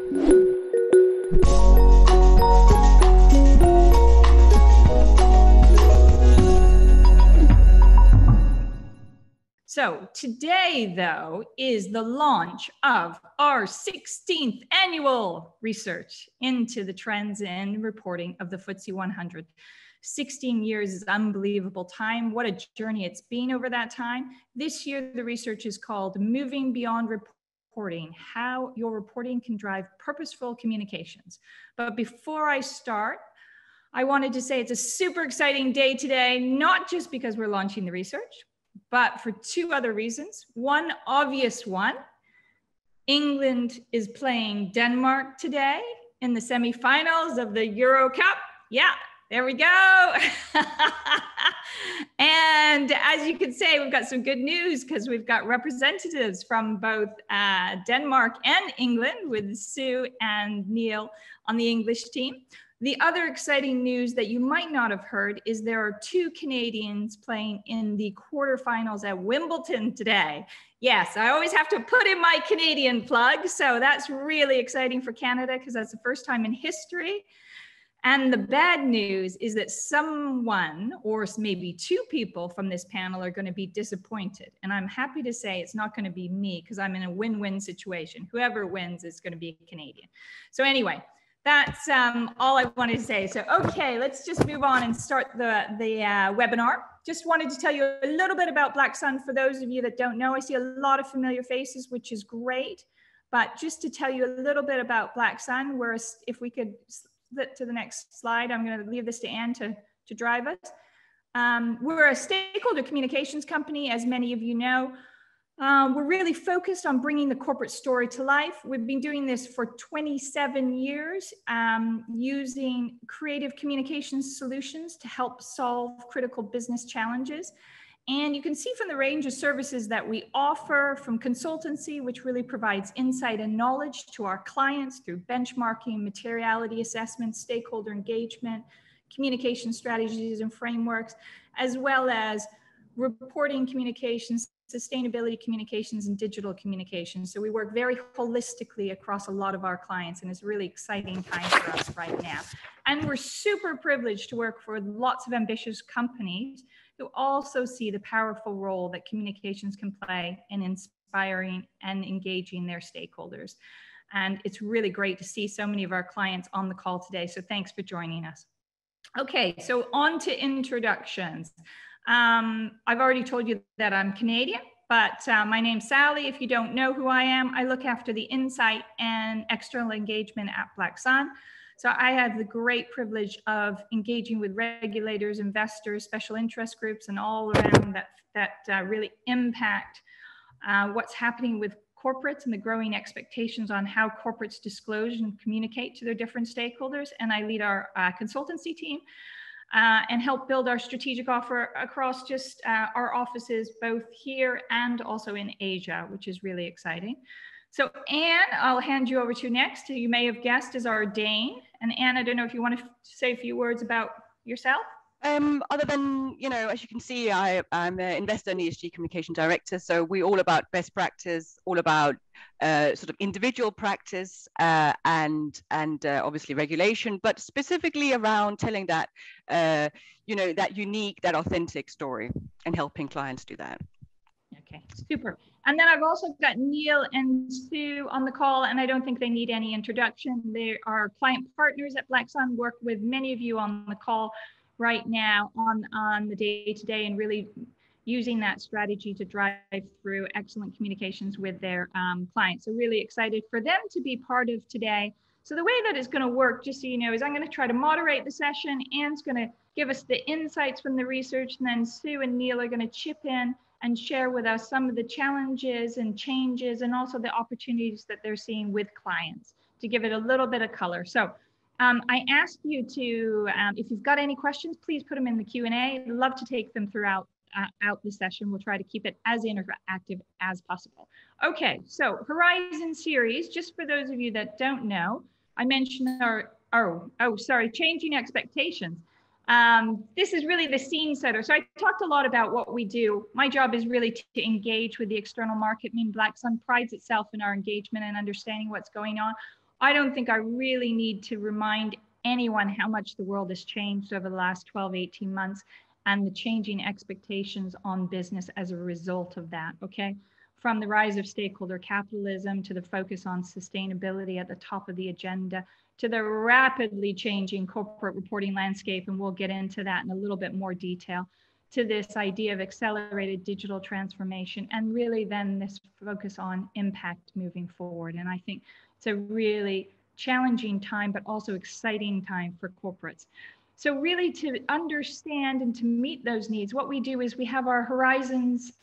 So today, though, is the launch of our 16th annual research into the trends in reporting of the FTSE 100. 16 years is unbelievable time. What a journey it's been over that time. This year, the research is called Moving Beyond Reporting, How Your Reporting Can Drive Purposeful Communications. But before I start, I wanted to say it's a super exciting day today, not just because we're launching the research, but for two other reasons. One obvious one, England is playing Denmark today in the semifinals of the Euro Cup. Yeah, there we go. And as you can say, we've got some good news because we've got representatives from both Denmark and England with Sue and Neil on the English team. The other exciting news that you might not have heard is there are two Canadians playing in the quarterfinals at Wimbledon today. Yes, I always have to put in my Canadian plug. So that's really exciting for Canada because that's the first time in history. And the bad news is that someone or maybe two people from this panel are going to be disappointed. And I'm happy to say it's not going to be me because I'm in a win-win situation. Whoever wins is going to be Canadian. So anyway, that's all I wanted to say. So, okay, let's just move on and start the webinar. Just wanted to tell you a little bit about Black Sun. For those of you that don't know, I see a lot of familiar faces, which is great. But just to tell you a little bit about Black Sun, if we could flip to the next slide, I'm going to leave this to Anne to drive us. We're a stakeholder communications company, as many of you know. We're really focused on bringing the corporate story to life. We've been doing this for 27 years, using creative communications solutions to help solve critical business challenges. And you can see from the range of services that we offer, from consultancy, which really provides insight and knowledge to our clients through benchmarking, materiality assessments, stakeholder engagement, communication strategies and frameworks, as well as reporting communications, sustainability communications, and digital communications. So we work very holistically across a lot of our clients, and it's a really exciting time for us right now. And we're super privileged to work for lots of ambitious companies who also see the powerful role that communications can play in inspiring and engaging their stakeholders. And it's really great to see so many of our clients on the call today. So thanks for joining us. Okay, so on to introductions. I've already told you that I'm Canadian, but my name's Sally. If you don't know who I am, I look after the insight and external engagement at Black Sun. So I have the great privilege of engaging with regulators, investors, special interest groups, and all around that really impact what's happening with corporates and the growing expectations on how corporates disclose and communicate to their different stakeholders. And I lead our consultancy team. And help build our strategic offer across just our offices, both here and also in Asia, which is really exciting. So Anne, I'll hand you over to next, who you may have guessed is our Dane. And Anne, I don't know if you want to say a few words about yourself. Other than, as you can see, I'm an investor and ESG communication director. So we're all about best practice, all about sort of individual practice and obviously regulation, but specifically around telling that, that unique, that authentic story and helping clients do that. Okay, super. And then I've also got Neil and Sue on the call, and I don't think they need any introduction. They are client partners at Black Sun, work with many of you on the call right now on the day-to-day and really using that strategy to drive through excellent communications with their clients. So really excited for them to be part of today. So the way that it's going to work, just so you know, is I'm going to try to moderate the session. Anne's going to give us the insights from the research, and then Sue and Neil are going to chip in and share with us some of the challenges and changes and also the opportunities that they're seeing with clients to give it a little bit of color. So I ask you to, if you've got any questions, please put them in the Q&A. I'd love to take them throughout the session. We'll try to keep it as interactive as possible. Okay, so Horizon series, just for those of you that don't know, I mentioned changing expectations. This is really the scene setter. So I talked a lot about what we do. My job is really to engage with the external market. I mean, Black Sun prides itself in our engagement and understanding what's going on. I don't think I really need to remind anyone how much the world has changed over the last 12, 18 months and the changing expectations on business as a result of that, okay? From the rise of stakeholder capitalism to the focus on sustainability at the top of the agenda, to the rapidly changing corporate reporting landscape, and we'll get into that in a little bit more detail, to this idea of accelerated digital transformation, and really then this focus on impact moving forward. And I think it's a really challenging time, but also exciting time for corporates. So really to understand and to meet those needs, what we do is we have our Horizons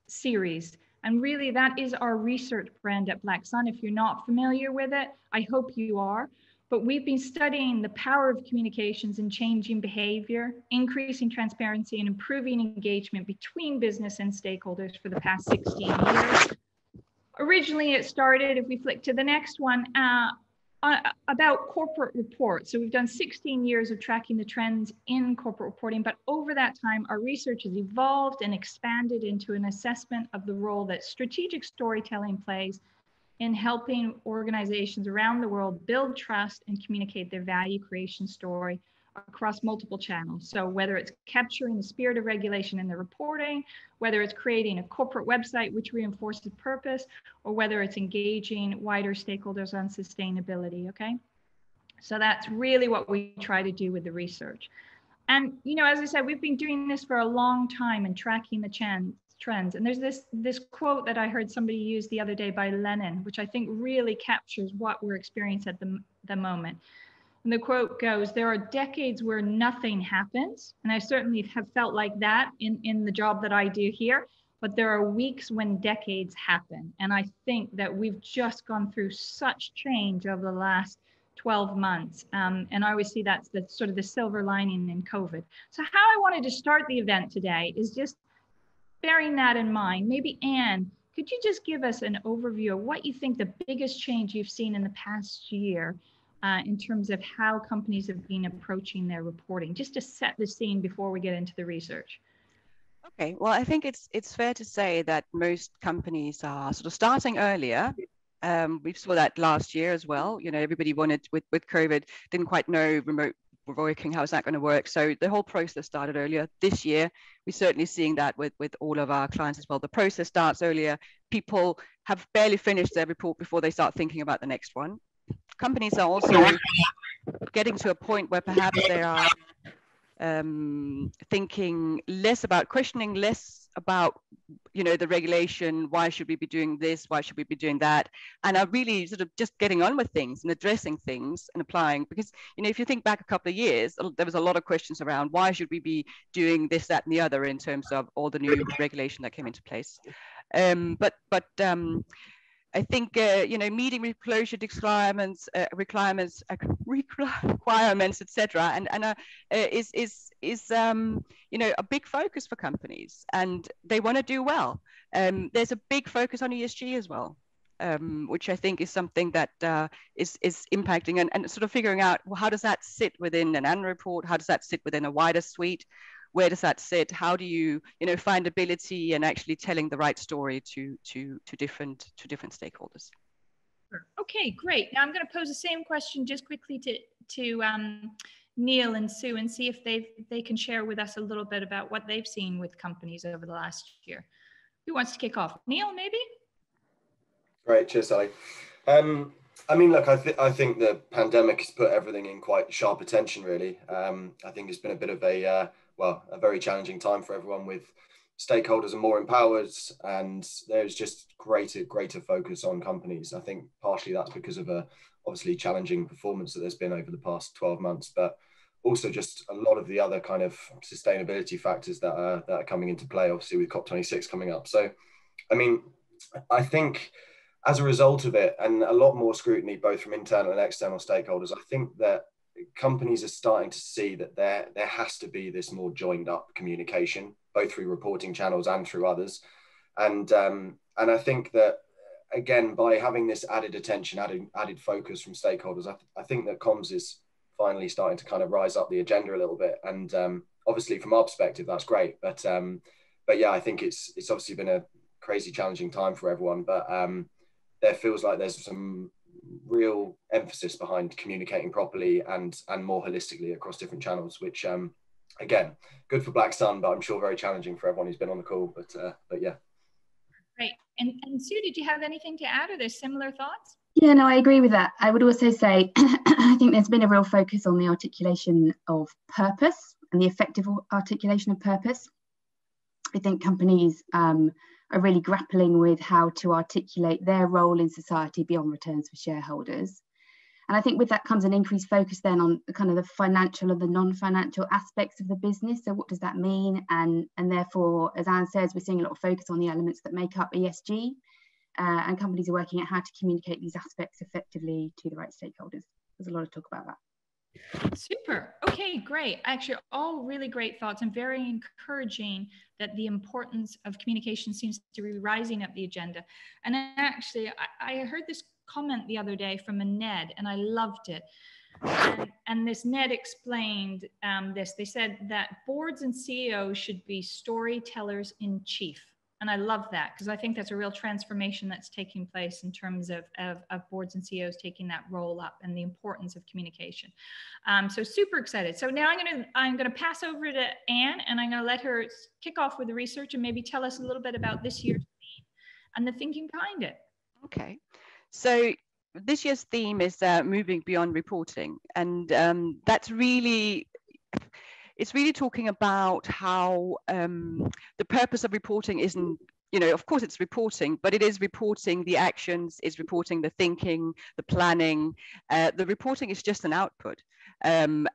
series. And really that is our research brand at Black Sun. If you're not familiar with it, I hope you are. But we've been studying the power of communications in changing behavior, increasing transparency, and improving engagement between business and stakeholders for the past 16 years. Originally, it started, if we flick to the next one, about corporate reports. So we've done 16 years of tracking the trends in corporate reporting, but over that time, our research has evolved and expanded into an assessment of the role that strategic storytelling plays in helping organizations around the world build trust and communicate their value creation story across multiple channels. So whether it's capturing the spirit of regulation in the reporting, whether it's creating a corporate website which reinforces purpose, or whether it's engaging wider stakeholders on sustainability, okay? So that's really what we try to do with the research. And, you know, as I said, we've been doing this for a long time and tracking the trends. And there's this quote that I heard somebody use the other day by Lenin, which I think really captures what we're experiencing at the moment. And the quote goes, "There are decades where nothing happens." And I certainly have felt like that in the job that I do here, but there are weeks when decades happen. And I think that we've just gone through such change over the last 12 months. And I always see that's the sort of the silver lining in COVID. So how I wanted to start the event today is just bearing that in mind. Maybe Anne, could you just give us an overview of what you think the biggest change you've seen in the past year in terms of how companies have been approaching their reporting, just to set the scene before we get into the research? Okay, well, I think it's fair to say that most companies are sort of starting earlier. We saw that last year as well. You know, everybody wanted with COVID, didn't quite know remote working, how's that going to work? So the whole process started earlier. This year, we're certainly seeing that with all of our clients as well. The process starts earlier. People have barely finished their report before they start thinking about the next one. Companies are also getting to a point where perhaps they are thinking less about questioning, less about, you know, the regulation, why should we be doing this, why should we be doing that, and are really sort of just getting on with things and addressing things and applying. Because, you know, if you think back a couple of years, there was a lot of questions around why should we be doing this, that, and the other in terms of all the new regulation that came into place. I think you know, meeting disclosure requirements, etc., is you know, a big focus for companies, and they want to do well. There's a big focus on ESG as well, which I think is something that is impacting and sort of figuring out, well, how does that sit within an annual report? How does that sit within a wider suite? Where does that sit? How do you know, findability and actually telling the right story to different stakeholders? Okay, great. Now I'm going to pose the same question just quickly to Neil and Sue, and see if they can share with us a little bit about what they've seen with companies over the last year. Who wants to kick off? Neil, maybe? Great, cheers, Sally. I mean, look, I think the pandemic has put everything in quite sharp attention, really. I think it's been a bit of a very challenging time for everyone, with stakeholders are more empowered, and there's just greater focus on companies. I think partially that's because of a obviously challenging performance that there's been over the past 12 months, but also just a lot of the other kind of sustainability factors that are coming into play, obviously with COP26 coming up. So, I mean, I think as a result of it, and a lot more scrutiny, both from internal and external stakeholders, I think that companies are starting to see that there has to be this more joined up communication, both through reporting channels and through others. And I think that, again, by having this added attention, added focus from stakeholders, I think that comms is finally starting to kind of rise up the agenda a little bit. And obviously from our perspective, that's great. But yeah, I think it's obviously been a crazy challenging time for everyone. But there feels like there's some real emphasis behind communicating properly and more holistically across different channels, which again, good for Black Sun, but I'm sure very challenging for everyone who's been on the call. But yeah. Great. And Sue, did you have anything to add, or there's similar thoughts? Yeah, no, I agree with that. I would also say, I think there's been a real focus on the articulation of purpose and the effective articulation of purpose. I think companies are really grappling with how to articulate their role in society beyond returns for shareholders. And I think with that comes an increased focus then on the kind of the financial and the non-financial aspects of the business. So what does that mean? And therefore, as Anne says, we're seeing a lot of focus on the elements that make up ESG, and companies are working out how to communicate these aspects effectively to the right stakeholders. There's a lot of talk about that. Super. Okay, great. Actually, all really great thoughts, and very encouraging that the importance of communication seems to be rising up the agenda. And actually, I heard this comment the other day from a Ned, and I loved it. And this Ned explained this. They said that boards and CEOs should be storytellers in chief. And I love that, because I think that's a real transformation that's taking place in terms of boards and CEOs taking that role up, and the importance of communication. So super excited. So now I'm gonna pass over to Anne, and I'm gonna let her kick off with the research and maybe tell us a little bit about this year's theme and the thinking behind it. Okay, so this year's theme is moving beyond reporting, and that's really, it's really talking about how the purpose of reporting isn't, you know, of course it's reporting, but it is reporting the actions, it's reporting the thinking, the planning. The reporting is just an output. And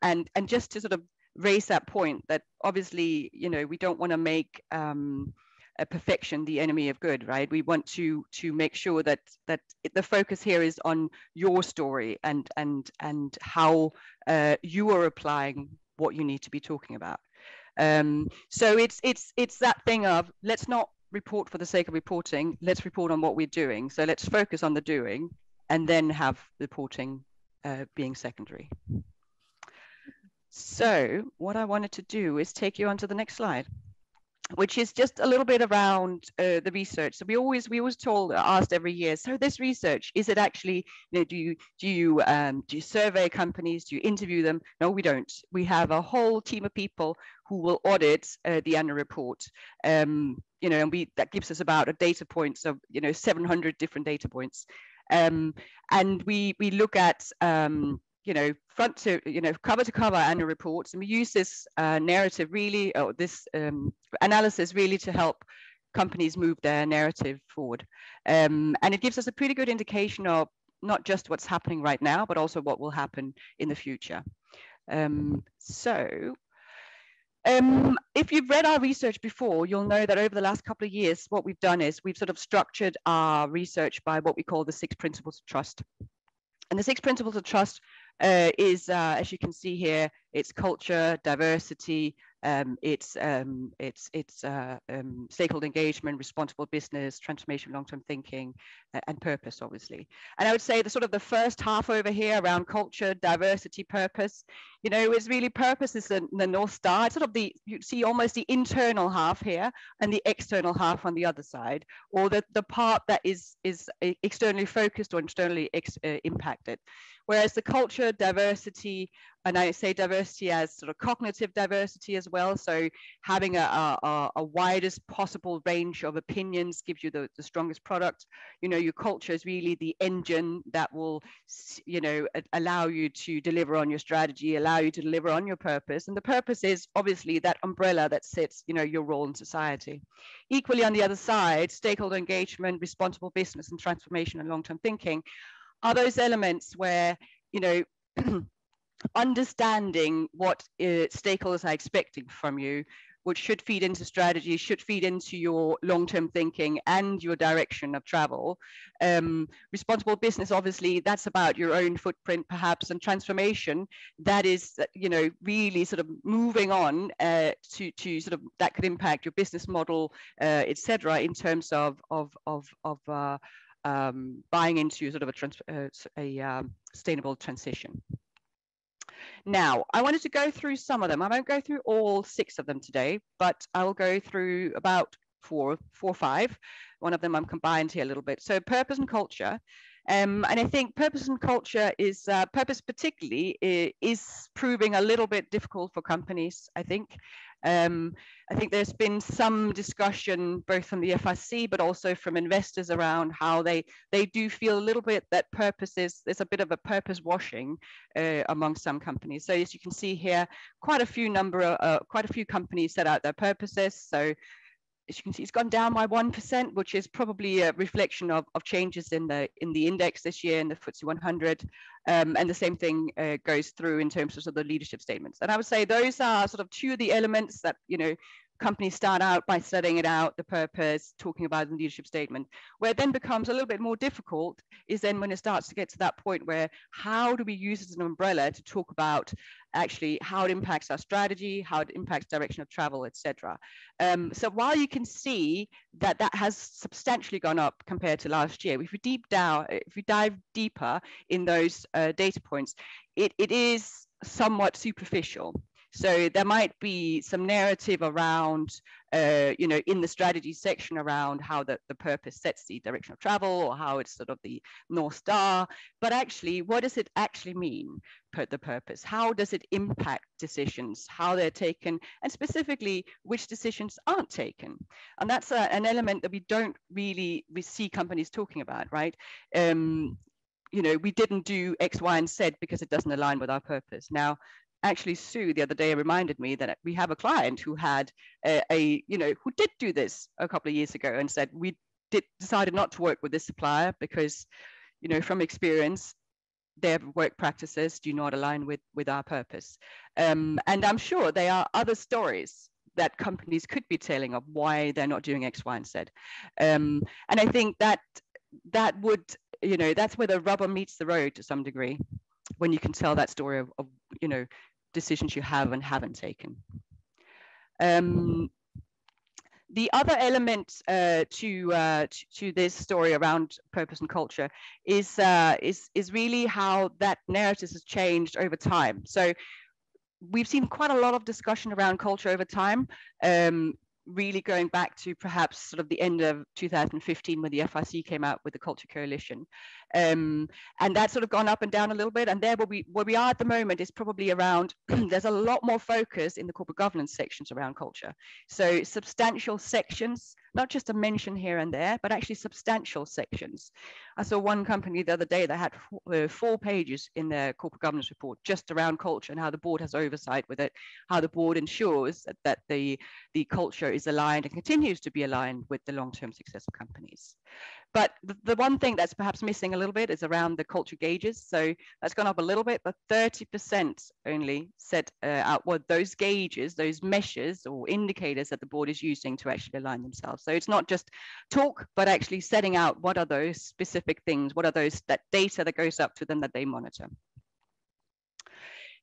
just to sort of raise that point that obviously, you know, we don't want to make a perfection the enemy of good, right? We want to make sure that the focus here is on your story and how you are applying what you need to be talking about. So it's that thing of, let's not report for the sake of reporting, let's report on what we're doing. So let's focus on the doing and then have reporting being secondary. So what I wanted to do is take you on to the next slide, which is just a little bit around the research. So we always asked every year, so this research, is it actually, you know, do you survey companies, do you interview them? No, we don't. We have a whole team of people who will audit the annual report. You know, and that gives us about a data points of, you know, 700 different data points. And we look at you know, front to, you know, cover to cover annual reports. And we use this narrative really, or this analysis really to help companies move their narrative forward. And it gives us a pretty good indication of not just what's happening right now, but also what will happen in the future. If you've read our research before, you'll know that over the last couple of years, what we've done is we've sort of structured our research by what we call the 6 principles of trust. And the 6 principles of trust is, as you can see here, it's culture, diversity, it's stakeholder engagement, responsible business, transformation, long-term thinking, and purpose, obviously. And I would say the sort of the first half over here around culture, diversity, purpose, you know, is really purpose is the North Star. It's sort of you see almost the internal half here and the external half on the other side, or the part that is externally focused or externally impacted. Whereas the culture, diversity, and I say diversity as sort of cognitive diversity as well. So having a widest possible range of opinions gives you the strongest product. You know, your culture is really the engine that will, you know, allow you to deliver on your strategy, allow you to deliver on your purpose. And the purpose is obviously that umbrella that sits, you know, your role in society. Equally on the other side, stakeholder engagement, responsible business, and transformation and long-term thinking are those elements where, you know, understanding what stakeholders are expecting from you, which should feed into strategy, should feed into your long-term thinking and your direction of travel. Responsible business, obviously, that's about your own footprint, perhaps, and transformation. That is, you know, really sort of moving on to sort of that could impact your business model, etc., in terms of buying into sort of a sustainable transition. Now, I wanted to go through some of them. I won't go through all 6 of them today, but I will go through about four or five. One of them I'm combined here a little bit. So purpose and culture. And I think purpose and culture is, purpose particularly, is proving a little bit difficult for companies, I think. I think there's been some discussion both from the FIC but also from investors around how they do feel a little bit that there's a bit of a purpose washing among some companies. So as you can see here, quite a few companies set out their purposes. So as you can see, it's gone down by 1%, which is probably a reflection of changes in the index this year in the FTSE 100. And the same thing goes through in terms of, sort of the leadership statements. And I would say those are sort of two of the elements that, you know, companies start out by setting it out, the purpose, talking about the leadership statement. Where it then becomes a little bit more difficult is then when it starts to get to that point where how do we use it as an umbrella to talk about actually how it impacts our strategy, how it impacts direction of travel, etc. So while you can see that that has substantially gone up compared to last year, if we dive deeper in those data points, it is somewhat superficial. So there might be some narrative around, you know, in the strategy section around how the purpose sets the direction of travel or how it's sort of the North Star. But actually, what does it actually mean, the purpose? How does it impact decisions, how they're taken, and specifically which decisions aren't taken? And that's an element that we don't really see companies talking about, right? You know, we didn't do X, Y, and Z because it doesn't align with our purpose. Now, actually, Sue the other day reminded me that we have a client who had who did do this a couple of years ago and said we decided not to work with this supplier because, you know, from experience, their work practices do not align with our purpose. And I'm sure there are other stories that companies could be telling of why they're not doing X, Y, and Z. And I think that would, you know, that's where the rubber meets the road to some degree, when you can tell that story of you know, decisions you have and haven't taken. The other element to this story around purpose and culture is really how that narrative has changed over time. So we've seen quite a lot of discussion around culture over time, really going back to perhaps sort of the end of 2015 when the FIC came out with the Culture Coalition. And that's sort of gone up and down a little bit. And there where we are at the moment is probably around, there's a lot more focus in the corporate governance sections around culture. So substantial sections, not just a mention here and there, but actually substantial sections. I saw one company the other day that had 4 pages in their corporate governance report just around culture and how the board has oversight with it, how the board ensures that the culture is aligned and continues to be aligned with the long-term success of companies. But the one thing that's perhaps missing a little bit is around the culture gauges. So that's gone up a little bit, but 30% only set out what those gauges, those measures or indicators that the board is using to actually align themselves. So it's not just talk, but actually setting out what are those specific things, what are those, that data that goes up to them that they monitor.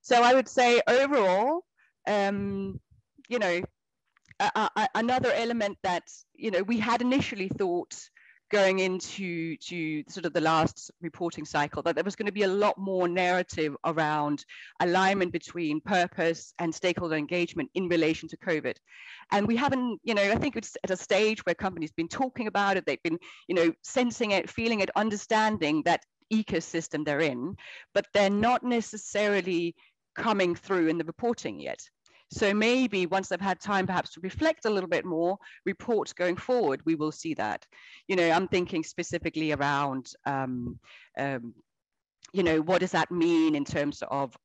So I would say overall, you know, another element that, you know, we had initially thought going into sort of the last reporting cycle that there was going to be a lot more narrative around alignment between purpose and stakeholder engagement in relation to COVID. And we haven't, you know, I think it's at a stage where companies have been talking about it, they've been, you know, sensing it, feeling it, understanding that ecosystem they're in, but they're not necessarily coming through in the reporting yet. So maybe once they've had time perhaps to reflect a little bit more, reports going forward, we will see that. You know, I'm thinking specifically around, you know, what does that mean in terms of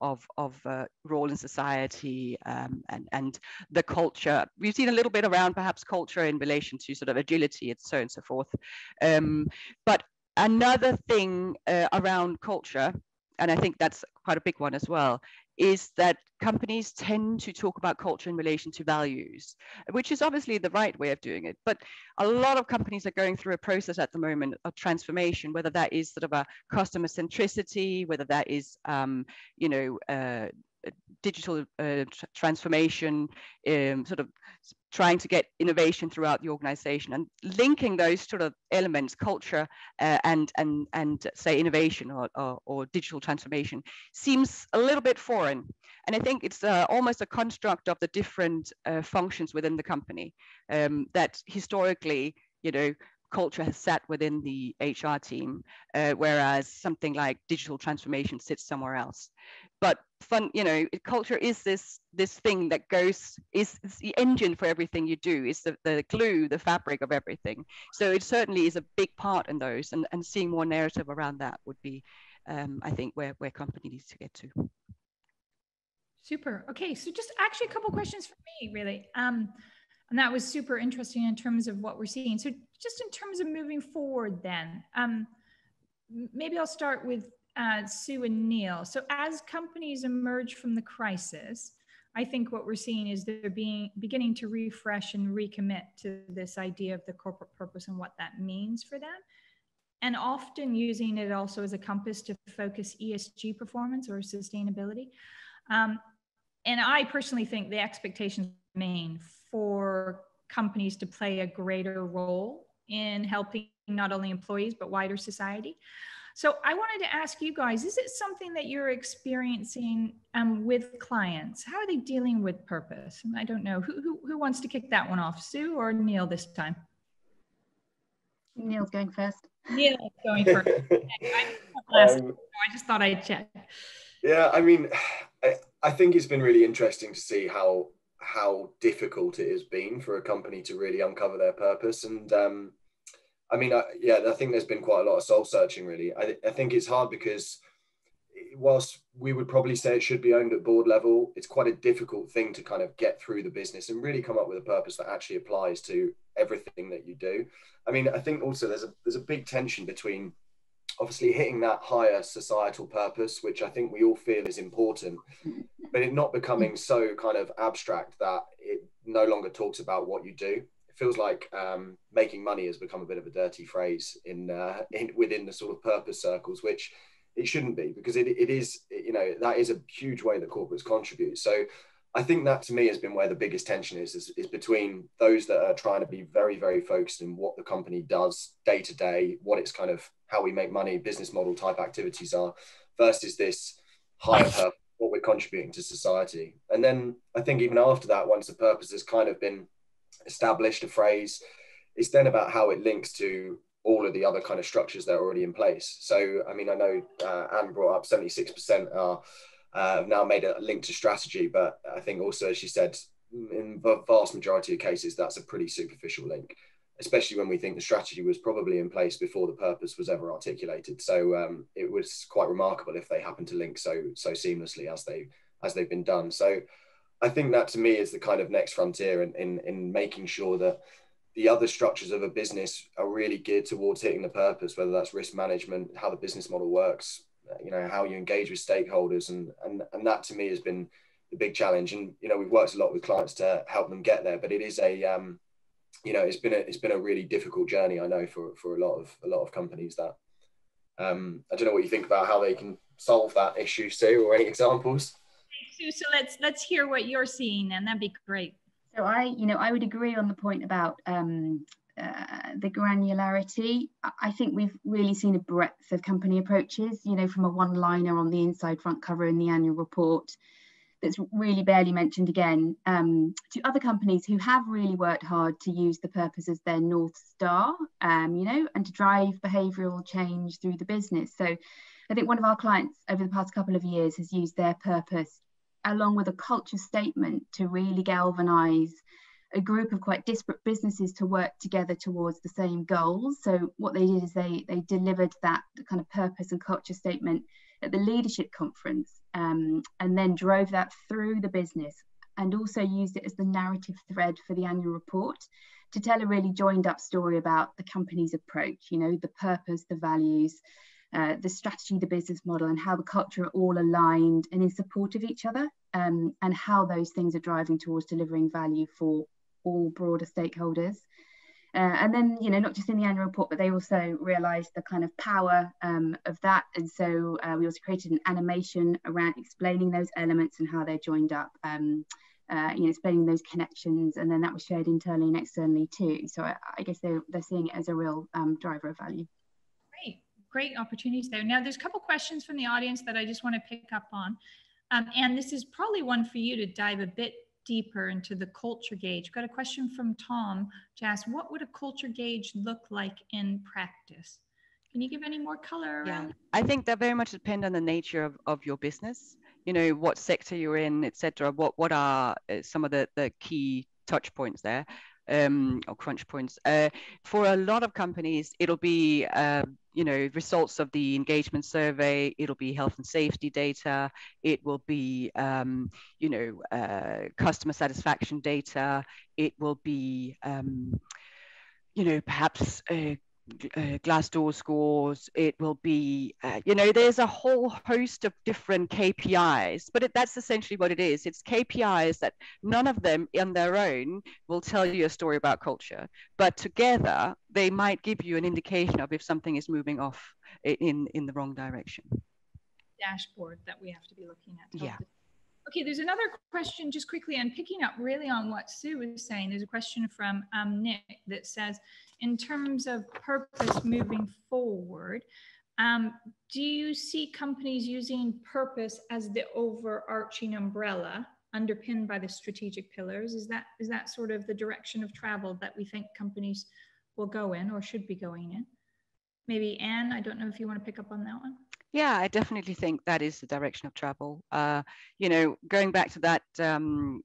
role in society and the culture. We've seen a little bit around perhaps culture in relation to sort of agility and so on and so forth. But another thing around culture, and I think that's quite a big one as well, is that companies tend to talk about culture in relation to values, which is obviously the right way of doing it. But a lot of companies are going through a process at the moment of transformation, whether that is sort of a customer centricity, whether that is, you know, digital transformation, sort of trying to get innovation throughout the organization, and linking those sort of elements, culture and say innovation or digital transformation, seems a little bit foreign. And I think it's almost a construct of the different functions within the company that historically, you know, culture has sat within the HR team, whereas something like digital transformation sits somewhere else. But culture is this thing that is the engine for everything you do. It's the glue, the fabric of everything. So it certainly is a big part in those, and seeing more narrative around that would be, I think, where company needs to get to. Super. Okay, so just actually a couple questions for me, really. And that was super interesting in terms of what we're seeing. So just in terms of moving forward then, maybe I'll start with Sue and Neil. So as companies emerge from the crisis, I think what we're seeing is they're beginning to refresh and recommit to this idea of the corporate purpose and what that means for them. And often using it also as a compass to focus ESG performance or sustainability. And I personally think the expectations remain for companies to play a greater role in helping not only employees, but wider society. So I wanted to ask you guys, is it something that you're experiencing with clients? How are they dealing with purpose? And I don't know, who wants to kick that one off, Sue or Neil this time? Neil's going first. Neil's going first. I just thought I'd check. Yeah, I mean, I think it's been really interesting to see how difficult it has been for a company to really uncover their purpose. And I mean, I think there's been quite a lot of soul searching, really. I think it's hard because whilst we would probably say it should be owned at board level, it's quite a difficult thing to kind of get through the business and really come up with a purpose that actually applies to everything that you do. I mean, I think also there's a big tension between obviously hitting that higher societal purpose, which I think we all feel is important, but it not becoming so kind of abstract that it no longer talks about what you do. It feels like making money has become a bit of a dirty phrase within the sort of purpose circles, which it shouldn't be, because it is, that is a huge way that corporates contribute. So I think that to me has been where the biggest tension is between those that are trying to be very, very focused in what the company does day to day, what it's kind of how we make money, business model type activities are, versus this higher purpose, what we're contributing to society. And then I think even after that, once the purpose has kind of been established, a phrase, it's then about how it links to all of the other kind of structures that are already in place. So, I mean, I know Anne brought up 76% are have now made a link to strategy, but I think also, as she said, in the vast majority of cases, that's a pretty superficial link, especially when we think the strategy was probably in place before the purpose was ever articulated. So it was quite remarkable if they happened to link so seamlessly as they've been done. So I think that to me is the kind of next frontier in making sure that the other structures of a business are really geared towards hitting the purpose, whether that's risk management, how the business model works, how you engage with stakeholders, and that to me has been the big challenge. And we've worked a lot with clients to help them get there, but it is it's been a really difficult journey, I know, for a lot of companies. That I don't know what you think about how they can solve that issue, Sue, or any examples. Sue, so let's hear what you're seeing, and that'd be great. So I would agree on the point about the granularity. I think we've really seen a breadth of company approaches, from a one-liner on the inside front cover in the annual report that's really barely mentioned again, to other companies who have really worked hard to use the purpose as their North Star, and to drive behavioural change through the business. So I think one of our clients over the past couple of years has used their purpose along with a culture statement to really galvanise a group of quite disparate businesses to work together towards the same goals. So what they did is they delivered that kind of purpose and culture statement at the leadership conference, and then drove that through the business, and also used it as the narrative thread for the annual report to tell a really joined up story about the company's approach, the purpose, the values, the strategy, the business model, and how the culture are all aligned and in support of each other, and how those things are driving towards delivering value for all broader stakeholders. And then, not just in the annual report, but they also realised the kind of power of that. And so we also created an animation around explaining those elements and how they're joined up, explaining those connections. And then that was shared internally and externally too. So I guess they're seeing it as a real driver of value. Great opportunities there. Now, there's a couple questions from the audience that I just want to pick up on. And this is probably one for you to dive a bit deeper into the culture gauge. Got a question from Tom to ask, what would a culture gauge look like in practice? Can you give any more color around? Yeah, I think that very much depends on the nature of your business, you know, what sector you're in, etc. What are some of the key touch points there, or crunch points? For a lot of companies, it'll be, you know, results of the engagement survey, it'll be health and safety data, it will be, you know, customer satisfaction data, it will be, you know, perhaps Glassdoor scores, it will be, you know, there's a whole host of different KPIs, but that's essentially what it is. It's KPIs that none of them on their own will tell you a story about culture, but together they might give you an indication of if something is moving off in the wrong direction. Dashboard that we have to be looking at. Yeah. Okay, there's another question just quickly, and picking up really on what Sue was saying. There's a question from Nick that says, in terms of purpose moving forward, do you see companies using purpose as the overarching umbrella underpinned by the strategic pillars? Is that sort of the direction of travel that we think companies will go in or should be going in? Maybe Anne, I don't know if you want to pick up on that one. Yeah, I definitely think that is the direction of travel. You know, going back to that, you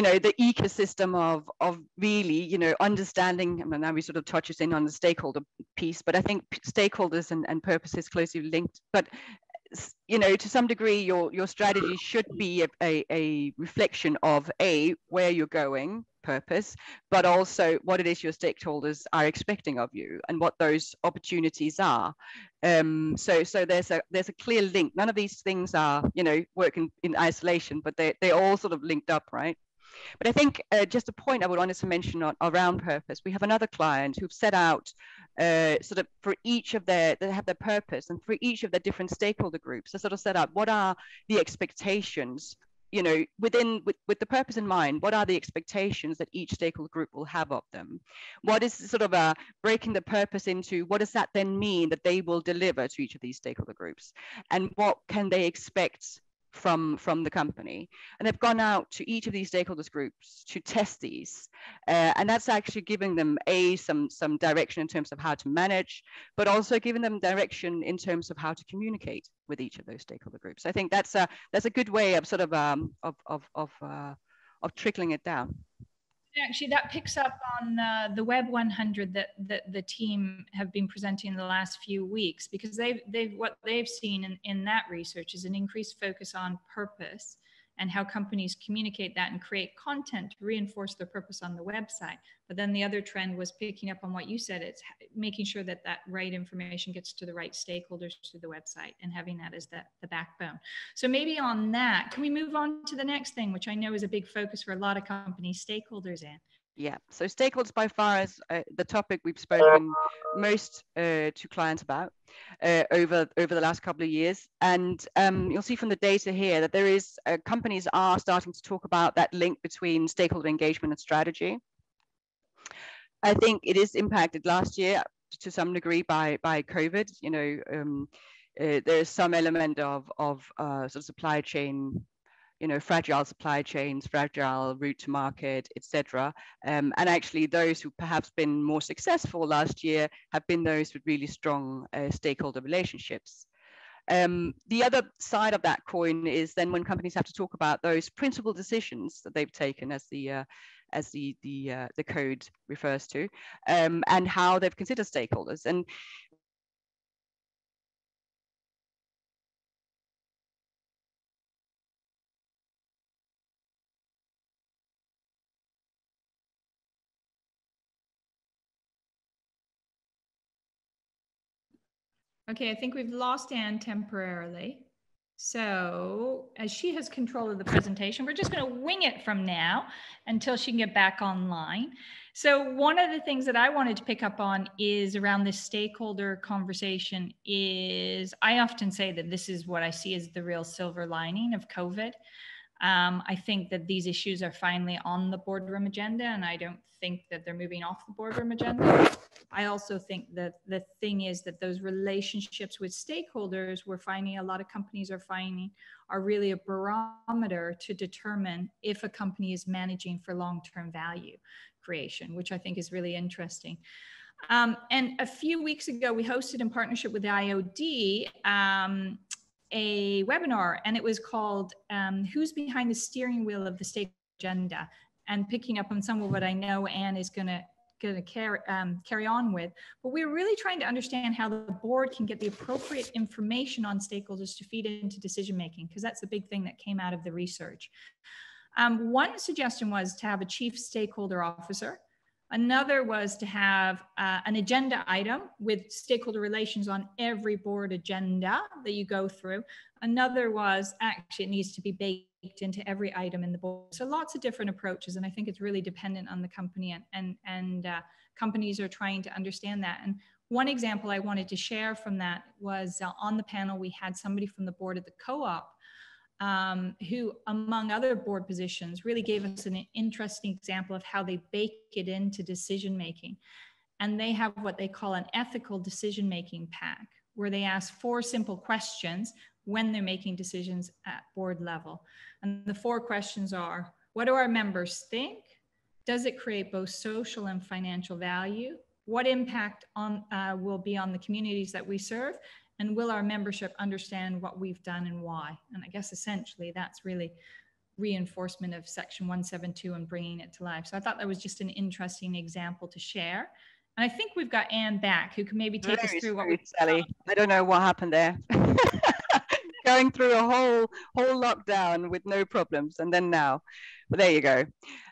know, the ecosystem of really, you know, understanding, I mean, now we sort of touches in on the stakeholder piece, but I think stakeholders and purpose is closely linked. But, you know, to some degree, your strategy should be a reflection of where you're going, purpose, but also what it is your stakeholders are expecting of you and what those opportunities are. So there's a clear link. None of these things are, you know, working in isolation, but they're all sort of linked up, right? But I think just a point I would want to mention around purpose, we have another client who've set out sort of for each of they have their purpose, and for each of the different stakeholder groups, they sort of set out what are the expectations, you know, with the purpose in mind, what are the expectations that each stakeholder group will have of them? What is sort of breaking the purpose into, what does that then mean that they will deliver to each of these stakeholder groups? And what can they expect from the company? And they've gone out to each of these stakeholders groups to test these, and that's actually giving them some direction in terms of how to manage, but also giving them direction in terms of how to communicate with each of those stakeholder groups. I think that's a good way of sort of trickling it down. Actually, that picks up on the Web 100 that the team have been presenting in the last few weeks, because what they've seen in that research is an increased focus on purpose and how companies communicate that and create content to reinforce their purpose on the website. But then the other trend was picking up on what you said. It's making sure that right information gets to the right stakeholders through the website and having that as the backbone. So maybe on that, can we move on to the next thing, which I know is a big focus for a lot of companies, stakeholders, Anne? Yeah, so stakeholders by far is the topic we've spoken most to clients about over the last couple of years. And you'll see from the data here that there is companies are starting to talk about that link between stakeholder engagement and strategy. I think it is impacted last year to some degree by COVID. You know, there's some element of sort of supply chain, you know, fragile supply chains, fragile route to market, etc. And actually those who perhaps been more successful last year have been those with really strong stakeholder relationships. The other side of that coin is then when companies have to talk about those principal decisions that they've taken, as the code refers to, and how they've considered stakeholders. And okay, I think we've lost Anne temporarily. So as she has control of the presentation, we're just going to wing it from now until she can get back online. So one of the things that I wanted to pick up on is around this stakeholder conversation is, I often say that this is what I see as the real silver lining of COVID. I think that these issues are finally on the boardroom agenda, and I don't think that they're moving off the boardroom agenda. I also think that the thing is that those relationships with stakeholders, we're finding a lot of companies are finding are really a barometer to determine if a company is managing for long-term value creation, which I think is really interesting. And a few weeks ago, we hosted in partnership with the IOD a webinar, and it was called Who's Behind the Steering Wheel of the Stakeholder Agenda? And picking up on some of what I know Anne is going to carry on with. But we're really trying to understand how the board can get the appropriate information on stakeholders to feed into decision making, because that's the big thing that came out of the research. One suggestion was to have a chief stakeholder officer. Another was to have an agenda item with stakeholder relations on every board agenda that you go through. Another was actually it needs to be baked into every item in the board. So lots of different approaches, and I think it's really dependent on the company, and companies are trying to understand that. And one example I wanted to share from that was on the panel we had somebody from the board of the co-op who, among other board positions, really gave us an interesting example of how they bake it into decision making. And they have what they call an ethical decision making pack, where they ask 4 simple questions when they're making decisions at board level. And the 4 questions are: what do our members think? Does it create both social and financial value? What impact will be on the communities that we serve? And will our membership understand what we've done and why? And I guess essentially that's really reinforcement of Section 172 and bringing it to life. So I thought that was just an interesting example to share. And I think we've got Anne back, who can maybe take us through what we... Sally, I don't know what happened there. Going through a whole lockdown with no problems, and then now, but there you go.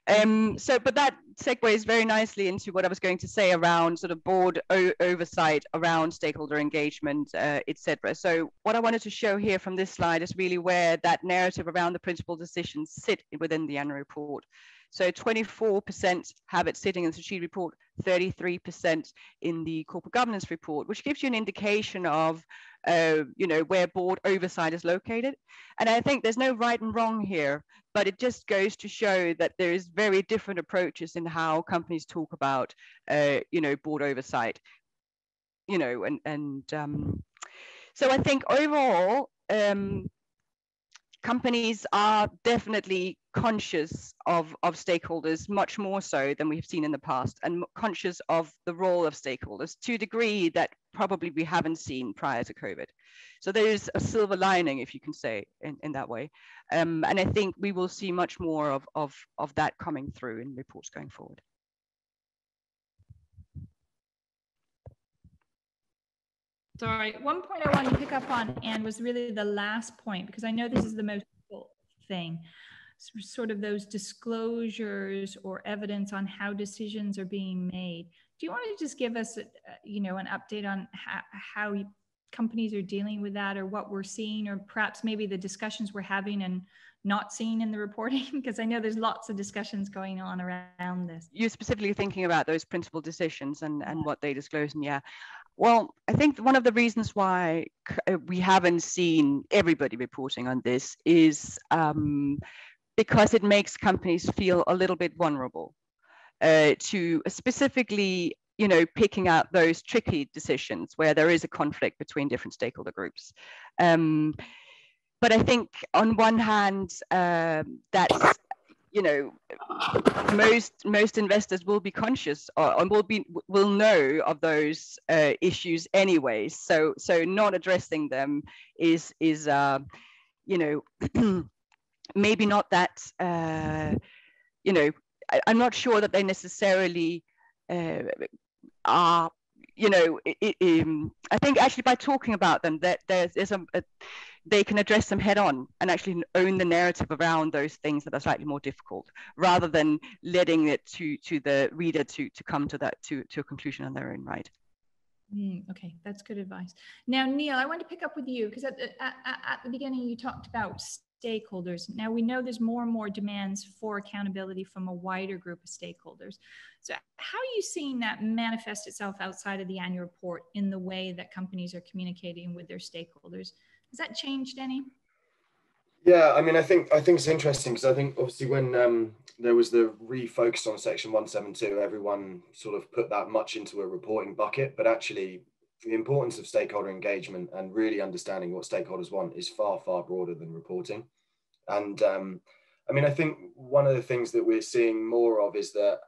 But that segues very nicely into what I was going to say around sort of board oversight, around stakeholder engagement, etc. So what I wanted to show here from this slide is really where that narrative around the principal decisions sit within the annual report. So 24% have it sitting in the strategic report, 33% in the corporate governance report, which gives you an indication of where board oversight is located. And I think there's no right and wrong here, but it just goes to show that there is very different approaches in how companies talk about, board oversight, so I think overall, companies are definitely conscious of stakeholders, much more so than we've seen in the past, and conscious of the role of stakeholders to a degree that probably we haven't seen prior to COVID. So there's a silver lining, if you can say, in that way. And I think we will see much more of that coming through in reports going forward. Sorry, one point I wanted to pick up on, Anne, was really the last point, because I know this is the most difficult thing. Sort of those disclosures or evidence on how decisions are being made. Do you want to just give us, an update on how companies are dealing with that, or what we're seeing, or perhaps maybe the discussions we're having and not seeing in the reporting? Because I know there's lots of discussions going on around this. You're specifically thinking about those principal decisions and what they disclose, and yeah. Well, I think one of the reasons why we haven't seen everybody reporting on this is because it makes companies feel a little bit vulnerable to specifically, picking out those tricky decisions where there is a conflict between different stakeholder groups. But I think on one hand, that's, most investors will be conscious or will know of those issues anyways. So not addressing them is maybe not that, I'm not sure that they necessarily are, I think actually by talking about them, that they can address them head on and actually own the narrative around those things that are slightly more difficult, rather than letting it to the reader to come to a conclusion on their own right. Okay, that's good advice. Now, Neil, I want to pick up with you, because at the beginning you talked about stakeholders. Now we know there's more and more demands for accountability from a wider group of stakeholders. So how are you seeing that manifest itself outside of the annual report in the way that companies are communicating with their stakeholders? Has that changed any? Yeah, I mean, I think it's interesting because I think obviously when there was the refocus on Section 172, everyone sort of put that much into a reporting bucket, but actually the importance of stakeholder engagement and really understanding what stakeholders want is far, far broader than reporting. And I mean, I think one of the things that we're seeing more of is that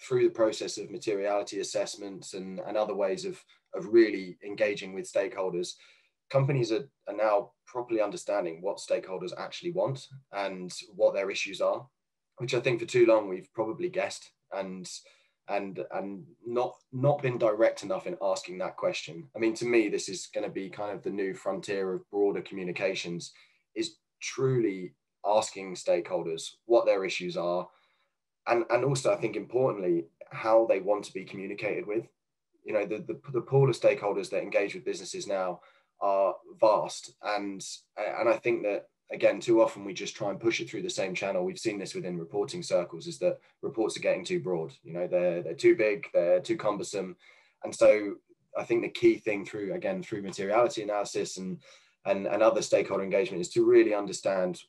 through the process of materiality assessments and other ways of really engaging with stakeholders, companies are now properly understanding what stakeholders actually want and what their issues are, which I think for too long we've probably guessed and not been direct enough in asking that question. I mean, to me, this is going to be kind of the new frontier of broader communications, is truly asking stakeholders what their issues are, and also I think importantly how they want to be communicated with. You know, the pool of stakeholders that engage with businesses now are vast, and I think that again, too often we just try and push it through the same channel. We've seen this within reporting circles, is that reports are getting too broad. You know, they're too big, they're too cumbersome, and so I think the key thing through materiality analysis and other stakeholder engagement is to really understand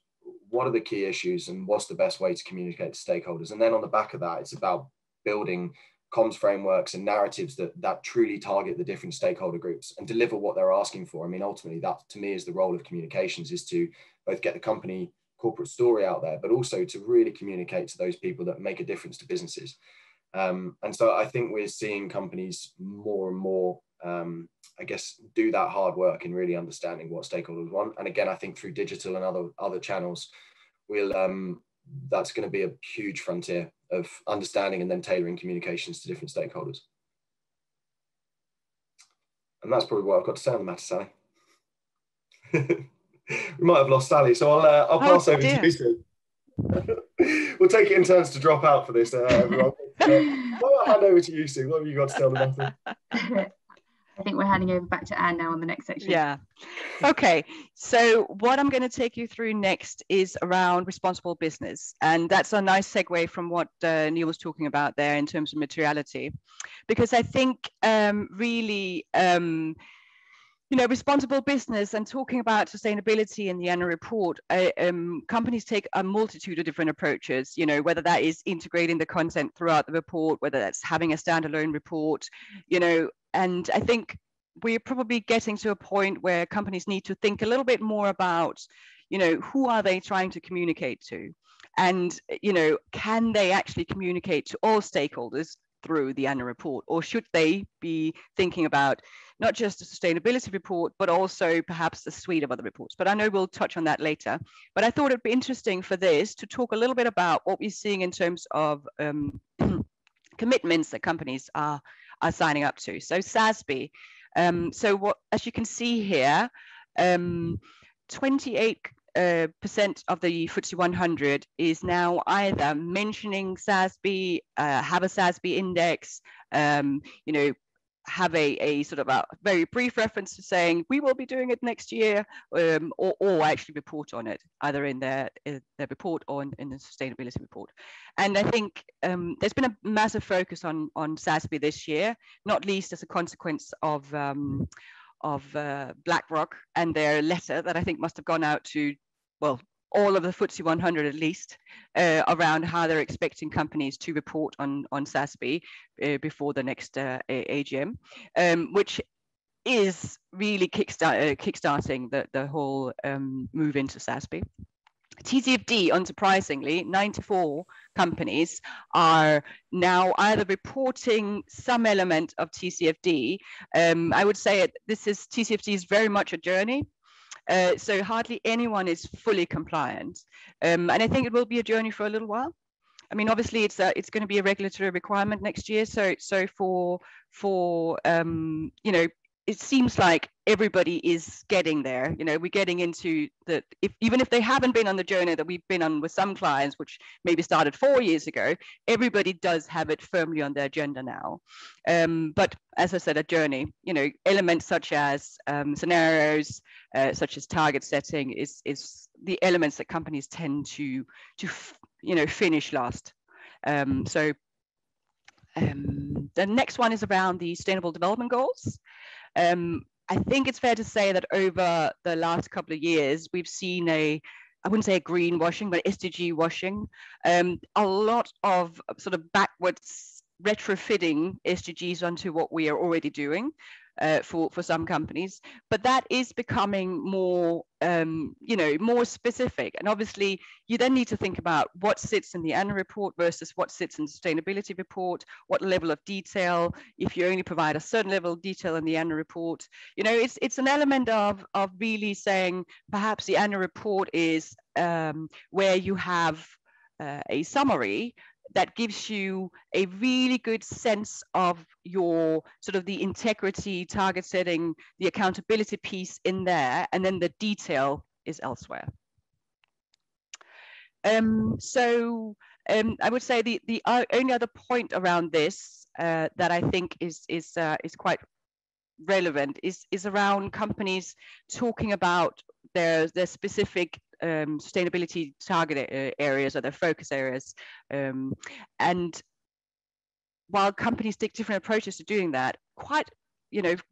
what are the key issues and what's the best way to communicate to stakeholders. And then on the back of that, it's about building comms frameworks and narratives that truly target the different stakeholder groups and deliver what they're asking for. I mean, ultimately, that to me is the role of communications, is to both get the company corporate story out there, but also to really communicate to those people that make a difference to businesses. And so I think we're seeing companies more and more, I guess, do that hard work in really understanding what stakeholders want. And again, I think through digital and other channels, that's going to be a huge frontier of understanding and then tailoring communications to different stakeholders. And that's probably what I've got to say on the matter, Sally. We might have lost Sally, so I'll pass over to you, Sue. We'll take it in turns to drop out for this, everyone. I'll hand over to you, Sue. What have you got to tell the matter? I think we're handing over back to Anne now on the next section. Yeah. Okay. So what I'm going to take you through next is around responsible business. And that's a nice segue from what Neil was talking about there in terms of materiality. Because I think really, you know, responsible business and talking about sustainability in the annual report, companies take a multitude of different approaches, you know, whether that is integrating the content throughout the report, whether that's having a standalone report, you know, and I think we're probably getting to a point where companies need to think a little bit more about, you know, who are they trying to communicate to? And, you know, can they actually communicate to all stakeholders through the annual report? Or should they be thinking about not just a sustainability report, but also perhaps a suite of other reports? But I know we'll touch on that later. But I thought it'd be interesting for this to talk a little bit about what we're seeing in terms of commitments that companies are signing up to. So SASB. So what, as you can see here, 28% of the FTSE 100 is now either mentioning SASB, have a SASB index, you know, have a sort of a very brief reference to saying we will be doing it next year, or actually report on it, either in their report or in the sustainability report. And I think there's been a massive focus on SASB this year, not least as a consequence of BlackRock and their letter that I think must have gone out to, well, all of the FTSE 100 at least, around how they're expecting companies to report on SASB before the next AGM, which is really kickstarting the whole move into SASB. TCFD, unsurprisingly, 94 companies are now either reporting some element of TCFD. I would say TCFD is very much a journey. So hardly anyone is fully compliant. And I think it will be a journey for a little while. I mean, obviously it's going to be a regulatory requirement next year. So for you know, it seems like everybody is getting there. You know, we're getting into the, even if they haven't been on the journey that we've been on with some clients, which maybe started 4 years ago, everybody does have it firmly on their agenda now. But as I said, a journey, you know, elements such as scenarios, such as target setting is the elements that companies tend to you know, finish last. The next one is around the Sustainable Development Goals. I think it's fair to say that over the last couple of years, we've seen a I wouldn't say greenwashing, but SDG washing. A lot of sort of backwards retrofitting SDGs onto what we are already doing for some companies, but that is becoming more, more specific. And obviously, you then need to think about what sits in the annual report versus what sits in the sustainability report, what level of detail. If you only provide a certain level of detail in the annual report, it's an element of really saying perhaps the annual report is where you have a summary that gives you a really good sense of your sort of the integrity, target setting, the accountability piece in there, and then the detail is elsewhere. I would say the only other point around this that I think is quite relevant is around companies talking about their specific sustainability target areas or their focus areas. And while companies take different approaches to doing that,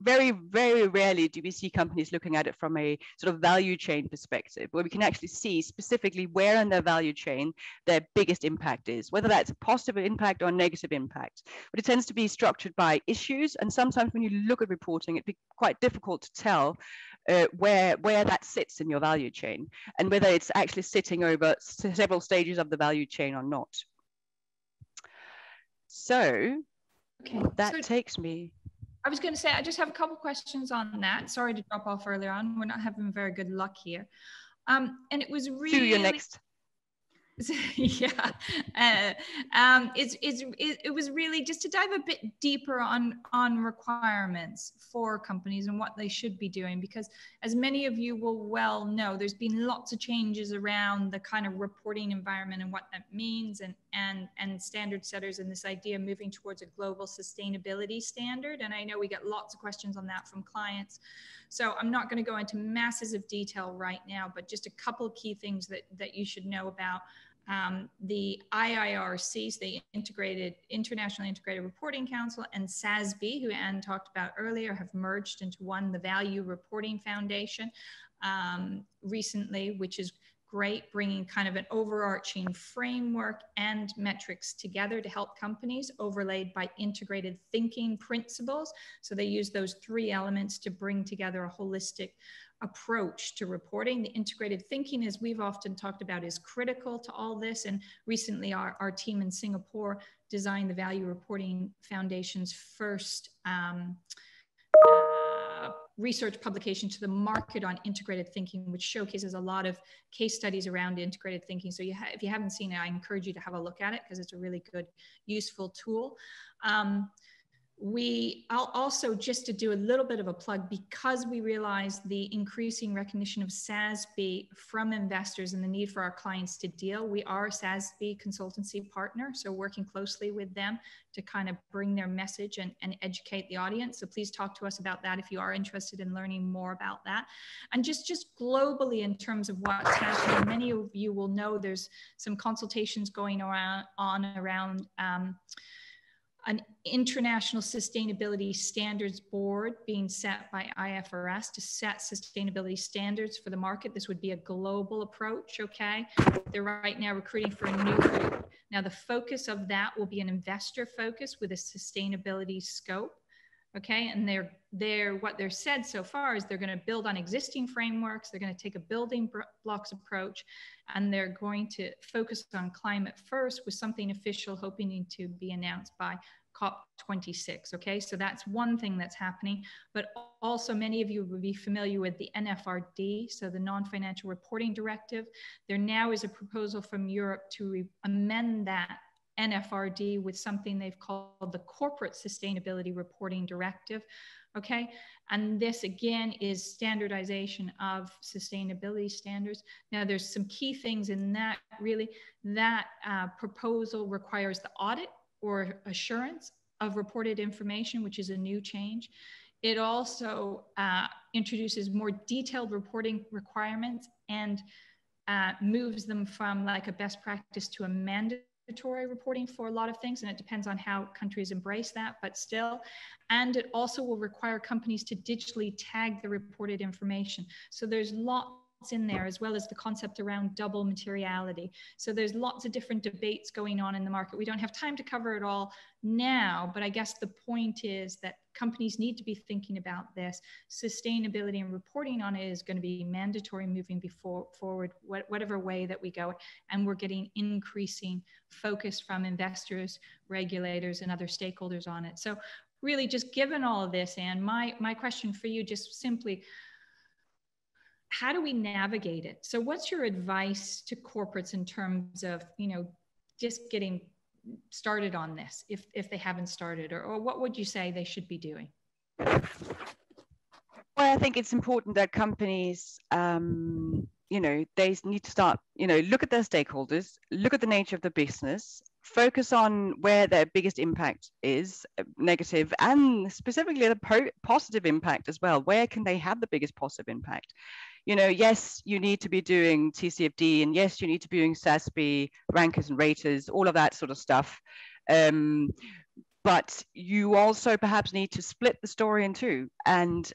very, very rarely do we see companies looking at it from a sort of value chain perspective, where we can actually see specifically where in their value chain their biggest impact is, whether that's a positive impact or a negative impact. But it tends to be structured by issues. And sometimes when you look at reporting, it'd be quite difficult to tell where that sits in your value chain and whether it's actually sitting over several stages of the value chain or not. So that takes me. I was going to say, I just have a couple questions on that. Sorry to drop off earlier on. We're not having very good luck here. And it was really. Sue, you're next. Yeah, it was really just to dive a bit deeper on requirements for companies and what they should be doing, because as many of you will well know, there's been lots of changes around the kind of reporting environment and what that means, and standard setters, and this idea of moving towards a global sustainability standard. And I know we get lots of questions on that from clients, so I'm not going to go into masses of detail right now, but just a couple of key things that you should know about. The IIRC, the International Integrated Reporting Council, and SASB, who Anne talked about earlier, have merged into one, the Value Reporting Foundation, recently, which is great, bringing kind of an overarching framework and metrics together to help companies, overlaid by integrated thinking principles. So they use those three elements to bring together a holistic approach to reporting. The integrated thinking, as we've often talked about, is critical to all this. And recently our team in Singapore designed the Value Reporting Foundation's first research publication to the market on integrated thinking, which showcases a lot of case studies around integrated thinking. So if you haven't seen it, I encourage you to have a look at it, because it's a really good, useful tool. I'll also, just to do a little bit of a plug, because we realize the increasing recognition of SASB from investors and the need for our clients to deal, we are a SASB consultancy partner, so working closely with them to kind of bring their message and educate the audience. So please talk to us about that if you are interested in learning more about that. And just globally, in terms of what's happening, many of you will know there's some consultations going on around an international sustainability standards board being set by IFRS to set sustainability standards for the market. This would be a global approach, okay? They're right now recruiting for a new group. Now, the focus of that will be an investor focus with a sustainability scope, okay? And what they're said so far is they're going to build on existing frameworks. They're going to take a building blocks approach, and they're going to focus on climate first, with something official hoping to be announced by COP26. Okay, so that's one thing that's happening. But also, many of you will be familiar with the NFRD, so the Non-Financial Reporting Directive. There now is a proposal from Europe to amend that NFRD with something they've called the Corporate Sustainability Reporting Directive. Okay, and this again is standardization of sustainability standards. Now, there's some key things in that. Really, that proposal requires the audit or assurance of reported information, which is a new change. It also introduces more detailed reporting requirements and moves them from like a best practice to a mandatory reporting for a lot of things, and it depends on how countries embrace that, but still. And it also will require companies to digitally tag the reported information. So there's lots in there, as well as the concept around double materiality. So there's lots of different debates going on in the market. We don't have time to cover it all now, but I guess the point is that companies need to be thinking about this. Sustainability and reporting on it is going to be mandatory moving forward, whatever way that we go. And we're getting increasing focus from investors, regulators, and other stakeholders on it. So really, just given all of this, Anne, my question for you, just simply, how do we navigate it? So what's your advice to corporates in terms of, just getting started on this if they haven't started, or what would you say they should be doing? Well, I think it's important that companies, they need to start, look at their stakeholders, look at the nature of the business, focus on where their biggest impact is, negative, and specifically the positive impact as well. Where can they have the biggest positive impact? Yes, you need to be doing TCFD, and yes, you need to be doing SASB, rankers and raters, all of that sort of stuff. But you also perhaps need to split the story in two and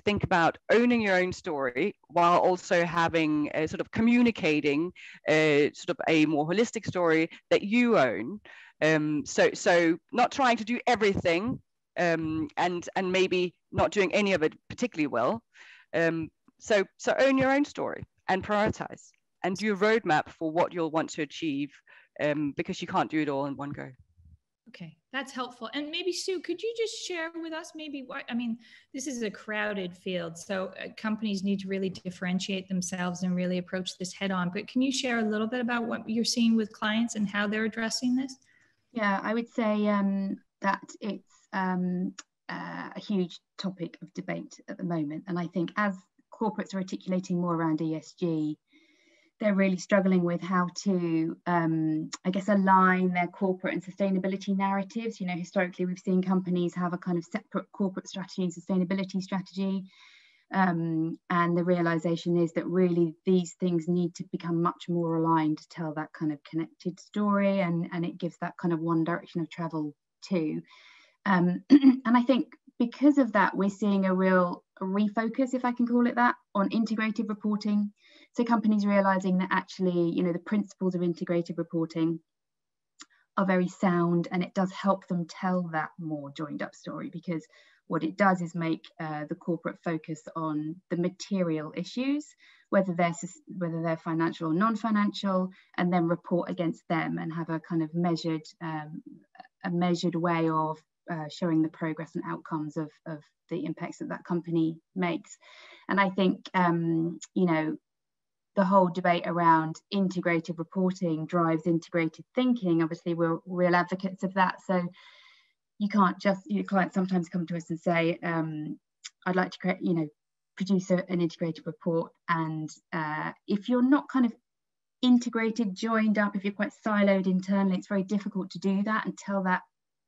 think about owning your own story while also having a sort of communicating sort of a more holistic story that you own. So not trying to do everything and maybe not doing any of it particularly well. So own your own story and prioritize and do a roadmap for what you'll want to achieve, because you can't do it all in one go. Okay, that's helpful. And maybe Sue, could you just share with us maybe this is a crowded field, so companies need to really differentiate themselves and really approach this head on. But can you share a little bit about what you're seeing with clients and how they're addressing this? Yeah, I would say that it's a huge topic of debate at the moment. And I think as corporates are articulating more around ESG, they're really struggling with how to, align their corporate and sustainability narratives. Historically, we've seen companies have a kind of separate corporate strategy and sustainability strategy. And the realization is that really these things need to become much more aligned to tell that kind of connected story, and it gives that kind of one direction of travel too. And I think because of that, we're seeing a real refocus, if I can call it that, on integrated reporting. So companies realizing that actually, the principles of integrated reporting are very sound, and it does help them tell that more joined up story, because what it does is make the corporate focus on the material issues, whether they're financial or non-financial, and then report against them and have a kind of measured way of showing the progress and outcomes of the impacts that company makes. And I think, the whole debate around integrated reporting drives integrated thinking. Obviously, we're real advocates of that. So you can't just, clients sometimes come to us and say, I'd like to create, produce an integrated report. And if you're not kind of integrated, joined up, if you're quite siloed internally, it's very difficult to do that and tell that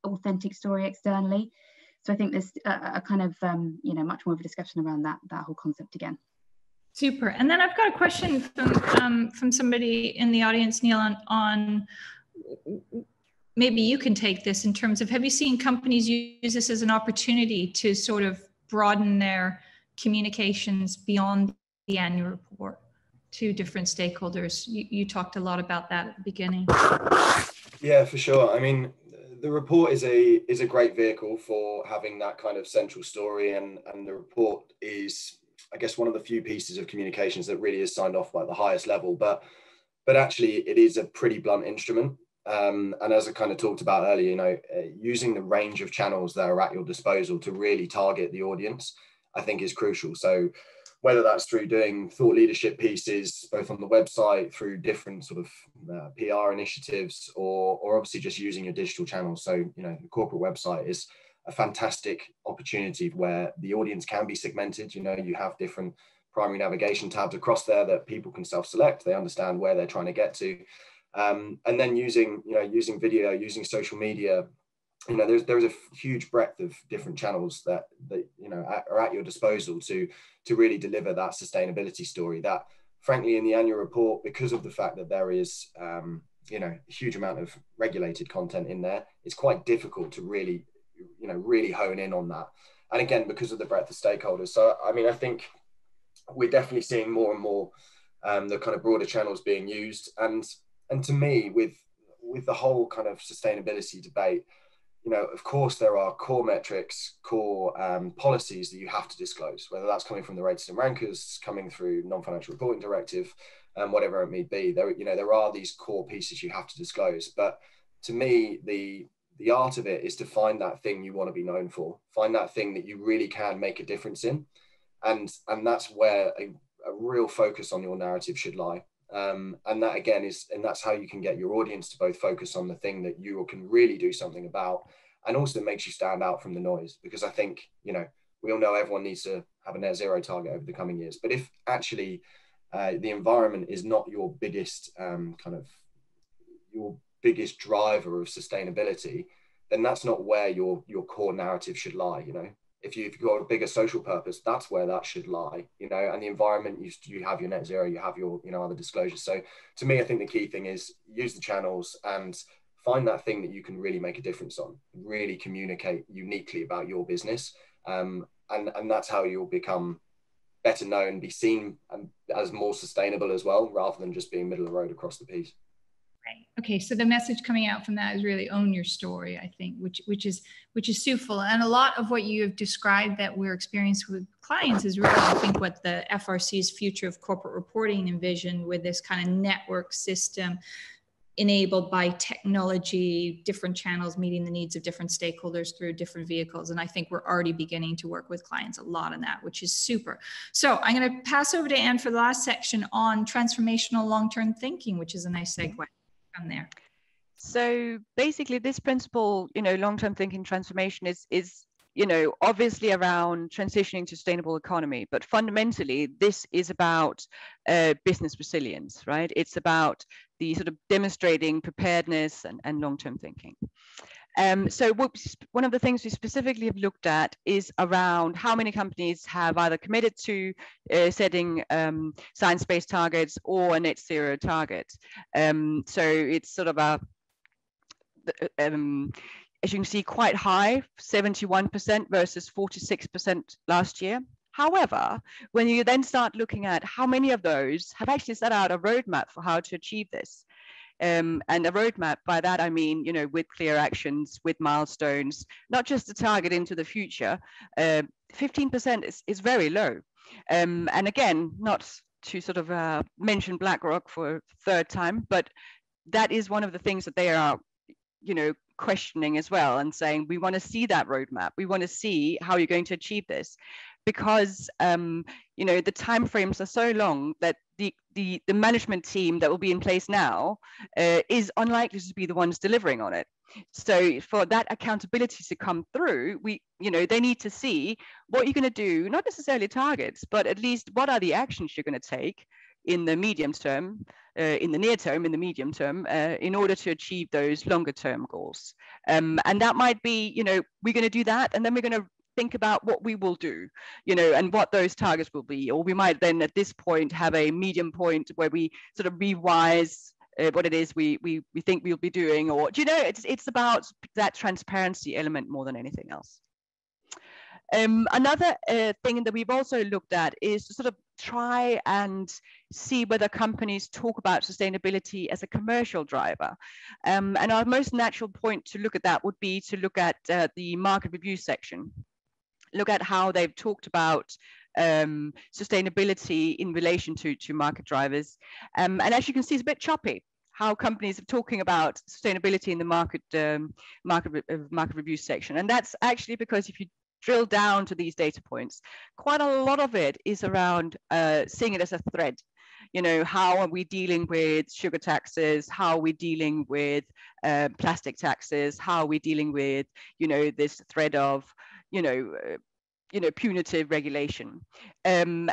authentic story externally. So I think there's a kind of, much more of a discussion around that whole concept again. Super. And then I've got a question from somebody in the audience, Neil, on maybe you can take this in terms of, have you seen companies use this as an opportunity to sort of broaden their communications beyond the annual report to different stakeholders? You talked a lot about that at the beginning. Yeah, for sure. I mean, the report is a great vehicle for having that kind of central story, and the report is, I guess, one of the few pieces of communications that really is signed off by the highest level, but actually it is a pretty blunt instrument. And as I kind of talked about earlier, using the range of channels that are at your disposal to really target the audience, I think is crucial. So whether that's through doing thought leadership pieces, both on the website, through different sort of PR initiatives, or obviously just using your digital channels. So, the corporate website is a fantastic opportunity where the audience can be segmented. You have different primary navigation tabs across there that people can self-select. They understand where they're trying to get to. And then using video, using social media, there's a huge breadth of different channels that are at your disposal to really deliver that sustainability story that, frankly, in the annual report, because of the fact that there is a huge amount of regulated content in there, it's quite difficult to really hone in on that. And again, because of the breadth of stakeholders. So I mean, I think we're definitely seeing more and more the kind of broader channels being used. And to me, with the whole kind of sustainability debate, of course, there are core metrics, core policies that you have to disclose, whether that's coming from the raters and rankers, coming through non-financial reporting directive, whatever it may be. There are these core pieces you have to disclose. But to me, the art of it is to find that thing you want to be known for, find that thing that you really can make a difference in. And that's where a real focus on your narrative should lie. And that again that's how you can get your audience to both focus on the thing that you can really do something about, and also makes you stand out from the noise. Because I think, we all know everyone needs to have a net zero target over the coming years. But if actually the environment is not your biggest your biggest driver of sustainability, then that's not where your core narrative should lie. If you've got a bigger social purpose, that's where that should lie, and the environment, you have your net zero, you have your, other disclosures. So to me, I think the key thing is use the channels and find that thing that you can really make a difference on, really communicate uniquely about your business. And that's how you'll become better known, be seen as more sustainable as well, rather than just being middle of the road across the piece. Right. Okay. So the message coming out from that is really own your story, I think, which is suitful. And a lot of what you have described that we're experiencing with clients is really, I think, what the FRC's future of corporate reporting envisioned, with this kind of network system enabled by technology, different channels meeting the needs of different stakeholders through different vehicles. And I think we're already beginning to work with clients a lot on that, which is super. So I'm going to pass over to Anne for the last section on transformational long-term thinking, which is a nice segue from there. So basically this principle, long-term thinking transformation is obviously around transitioning to sustainable economy, but fundamentally this is about business resilience, right? It's about the sort of demonstrating preparedness and long-term thinking. So one of the things we specifically have looked at is around how many companies have either committed to setting science-based targets or a net zero target. So it's sort of as you can see, quite high, 71% versus 46% last year. However, when you then start looking at how many of those have actually set out a roadmap for how to achieve this, and a roadmap, by that I mean, with clear actions, with milestones, not just a target into the future, 15% is very low. And again, not to sort of mention BlackRock for a third time, but that is one of the things that they are, questioning as well, and saying, we want to see that roadmap. We want to see how you're going to achieve this, because the timeframes are so long that the management team that will be in place now is unlikely to be the ones delivering on it. So for that accountability to come through, they need to see what you're going to do, not necessarily targets, but at least what are the actions you're going to take in the medium term, in the near term, in the medium term, in order to achieve those longer term goals. And that might be, we're going to do that, and then we're going to think about what we will do, and what those targets will be. Or we might then at this point have a medium point where we sort of revise what it is we think we'll be doing, or it's about that transparency element more than anything else. Another thing that we've also looked at is to sort of try and see whether companies talk about sustainability as a commercial driver. And our most natural point to look at that would be to look at the market review section. Look at how they've talked about sustainability in relation to market drivers. And as you can see, it's a bit choppy how companies are talking about sustainability in the market review section. And that's actually because if you drill down to these data points, quite a lot of it is around seeing it as a thread. How are we dealing with sugar taxes? How are we dealing with plastic taxes? How are we dealing with, this thread of, punitive regulation? And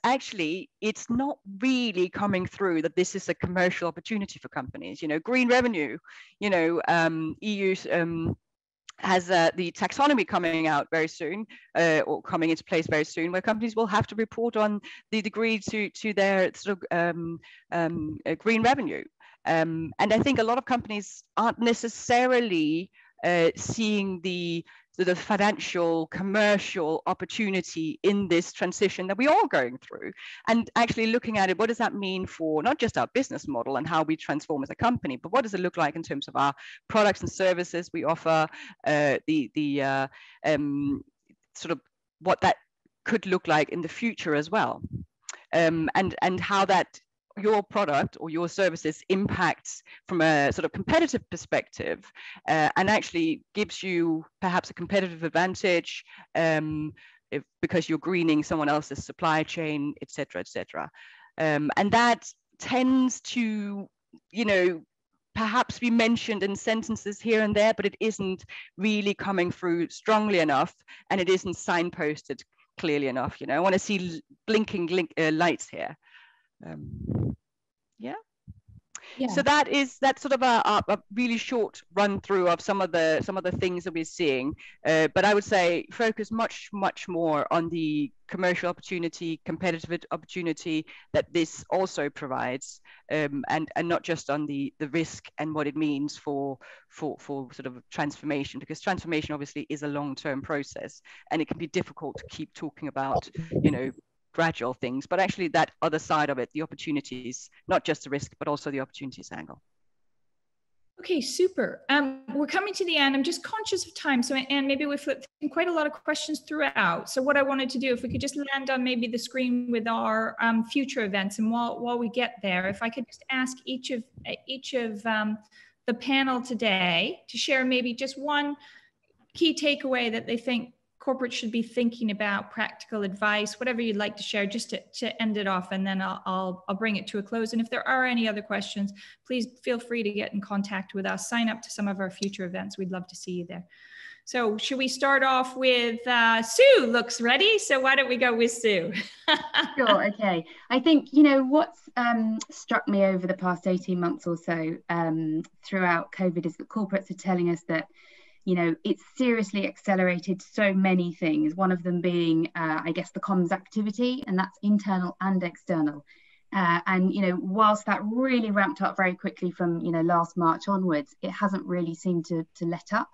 actually, it's not really coming through that this is a commercial opportunity for companies. Green revenue, EU has the taxonomy coming out very soon, or coming into place very soon, where companies will have to report on the degree to their sort of green revenue. And I think a lot of companies aren't necessarily seeing the sort of financial, commercial opportunity in this transition that we're all going through, and actually looking at it, what does that mean for not just our business model and how we transform as a company, but what does it look like in terms of our products and services we offer, sort of what that could look like in the future as well, and how that your product or your services impacts from a sort of competitive perspective, and actually gives you perhaps a competitive advantage, because you're greening someone else's supply chain, etc., etc. And that tends to, perhaps be mentioned in sentences here and there, but it isn't really coming through strongly enough, and it isn't signposted clearly enough. I want to see blinking lights here. Yeah. So that's sort of a really short run through of some of the things that we're seeing, but I would say focus much more on the commercial opportunity, competitive opportunity that this also provides, and not just on the risk and what it means for sort of transformation, because transformation obviously is a long-term process, and it can be difficult to keep talking about gradual things, but actually that other side of it, the opportunities, not just the risk, but also the opportunities angle. Okay, super. We're coming to the end. I'm just conscious of time. So, and maybe we flipped quite a lot of questions throughout. So what I wanted to do, if we could just land on maybe the screen with our future events, and while we get there, if I could just ask each of the panel today to share maybe just one key takeaway that they think corporates should be thinking about, practical advice, whatever you'd like to share, just to end it off, and then I'll bring it to a close. And if there are any other questions, please feel free to get in contact with us. Sign up to some of our future events. We'd love to see you there. So should we start off with Sue? Looks ready. So why don't we go with Sue? Sure. Okay. I think, what's struck me over the past 18 months or so throughout COVID is that corporates are telling us that it's seriously accelerated so many things, one of them being, I guess, the comms activity, and that's internal and external. And whilst that really ramped up very quickly from, last March onwards, it hasn't really seemed to let up.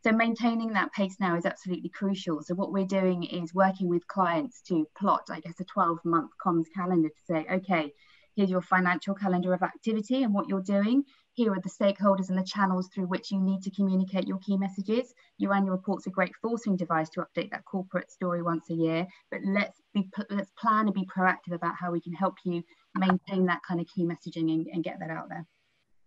So maintaining that pace now is absolutely crucial. So what we're doing is working with clients to plot, I guess, a 12-month comms calendar to say, okay, here's your financial calendar of activity and what you're doing. Here are the stakeholders and the channels through which you need to communicate your key messages. Your annual report's a great forcing device to update that corporate story once a year, but let's plan and be proactive about how we can help you maintain that kind of key messaging and get that out there.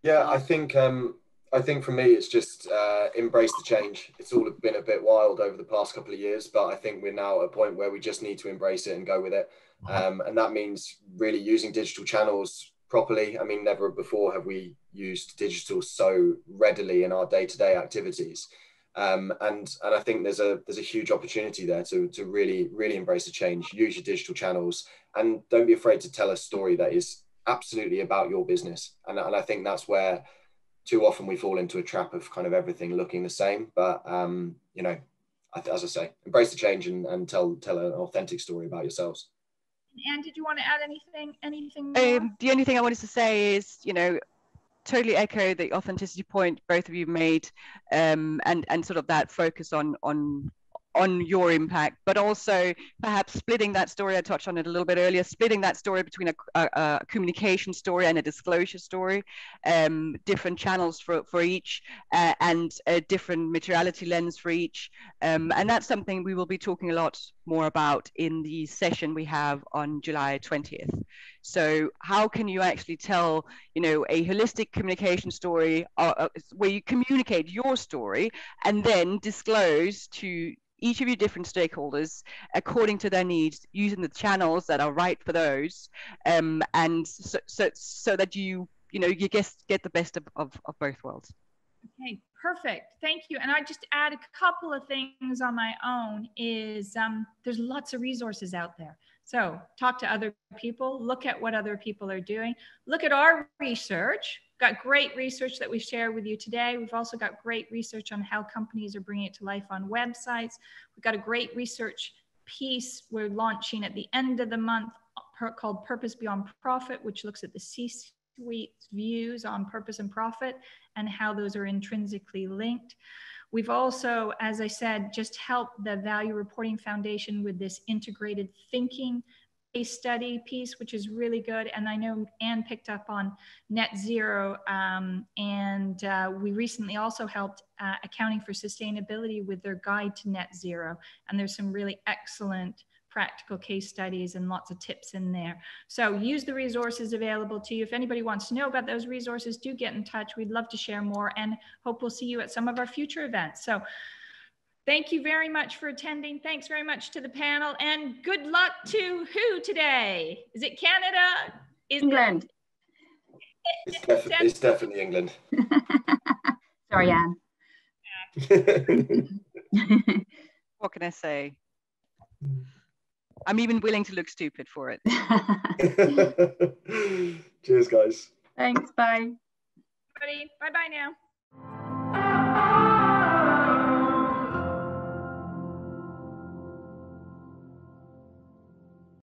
Yeah, I think for me, it's just embrace the change. It's all been a bit wild over the past couple of years, but I think we're now at a point where we just need to embrace it and go with it. And that means really using digital channels properly. I mean, never before have we used digital so readily in our day-to-day activities. And I think there's a huge opportunity there to really embrace the change, use your digital channels, and don't be afraid to tell a story that is absolutely about your business. And I think that's where too often we fall into a trap of kind of everything looking the same. But, as I say, embrace the change and tell an authentic story about yourselves. Anne, did you want to add anything more? The only thing I wanted to say is, totally echo the authenticity point both of you made, and sort of that focus on your impact, but also perhaps splitting that story. I touched on it a little bit earlier, splitting that story between a communication story and a disclosure story, different channels for each, and a different materiality lens for each. And that's something we will be talking a lot more about in the session we have on July 20th. So how can you actually tell, a holistic communication story where you communicate your story and then disclose to each of your different stakeholders according to their needs, using the channels that are right for those, and so that you get the best of both worlds. Okay, perfect. Thank you. And I just add a couple of things on my own is there's lots of resources out there. So talk to other people, look at what other people are doing, look at our research. Got great research that we share with you today. We've also got great research on how companies are bringing it to life on websites. We've got a great research piece we're launching at the end of the month called Purpose Beyond Profit, which looks at the C-suite views on purpose and profit and how those are intrinsically linked. We've also, as I said, just helped the Value Reporting Foundation with this integrated thinking case study piece, which is really good. And I know Anne picked up on net zero, and we recently also helped Accounting for Sustainability with their guide to net zero. And there's some really excellent practical case studies and lots of tips in there. So use the resources available to you. If anybody wants to know about those resources, do get in touch. We'd love to share more, and hope we'll see you at some of our future events. So thank you very much for attending. Thanks very much to the panel, and good luck to who today? Is it Canada? Is England. It's definitely England. Sorry, Anne. What can I say? I'm even willing to look stupid for it. Cheers, guys. Thanks, bye. Bye-bye now.